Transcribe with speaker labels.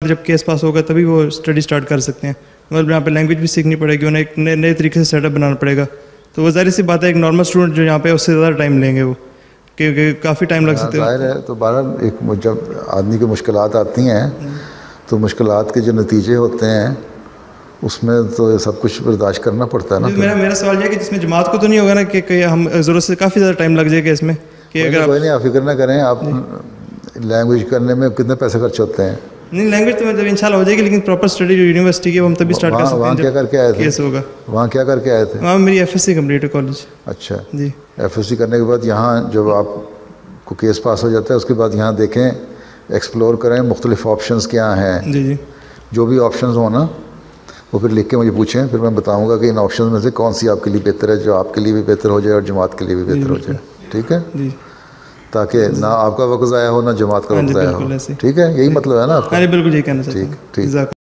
Speaker 1: جب کیس پاس ہوگا تبھی وہ اسٹڈی اسٹارٹ کر سکتے ہیں. مطلب یہاں پہ لینگویج بھی سیکھنی پڑے گی, انہیں ایک نئے طریقے سے سیٹ اپ بنانا پڑے گا. تو وہ ظاہر سی بات ہے ایک نارمل اسٹوڈنٹ جو یہاں پہ اس سے زیادہ ٹائم لیں گے وہ, کیونکہ کافی ٹائم لگ سکتے ہیں.
Speaker 2: ظاہر ہے. تو بہرحال ایک جب آدمی کی مشکلات آتی ہیں تو مشکلات کے جو نتیجے ہوتے ہیں اس میں تو سب کچھ برداشت کرنا پڑتا ہے نا.
Speaker 1: میرا سوال یہ ہے کہ جس میں جماعت کو تو نہیں ہوگا نا کہ ہم ضرورت سے کافی زیادہ ٹائم لگ جائے گا اس میں, کہ اگر
Speaker 2: کوئی نہیں, آپ فکر نہ کریں. آپ لینگویج کرنے میں کتنے پیسے خرچ ہوتے ہیں؟
Speaker 1: نہیں, لینگویج تو مطلب انشاءاللہ ہو جائے گی, لیکن پراپر اسٹڈی جو یونیورسٹی کی وہ ہم تبھی اسٹارٹ کر سکتے ہیں.
Speaker 2: وہاں کیا کر کے آئے تھے؟
Speaker 1: کیس ہوگا.
Speaker 2: وہاں کیا کر کے آئے تھے؟
Speaker 1: وہاں میری FSc کمپلیٹ ہے کالج.
Speaker 2: اچھا
Speaker 1: جی.
Speaker 2: FSc کرنے کے بعد یہاں جب آپ کو کیس پاس ہو جاتا ہے اس کے بعد یہاں دیکھیں, ایکسپلور کریں مختلف آپشنز کیا ہیں.
Speaker 1: جی جی.
Speaker 2: جو بھی آپشنز ہوں نا وہ پھر لکھ کے مجھے پوچھیں, پھر میں بتاؤں گا کہ ان آپشنز میں سے کون سی آپ کے لیے بہتر ہے, جو آپ کے لیے بھی بہتر ہو جائے اور جماعت کے لیے بھی بہتر ہو جائے. ٹھیک ہے
Speaker 1: جی.
Speaker 2: تاکہ نہ آپ کا وقت ضائع ہو نہ جماعت کا وقت ضائع ہو. ٹھیک ہے, یہی مطلب ہے نا آپ کا؟
Speaker 1: بالکل یہی کہنا چاہتا ہوں.
Speaker 2: ٹھیک.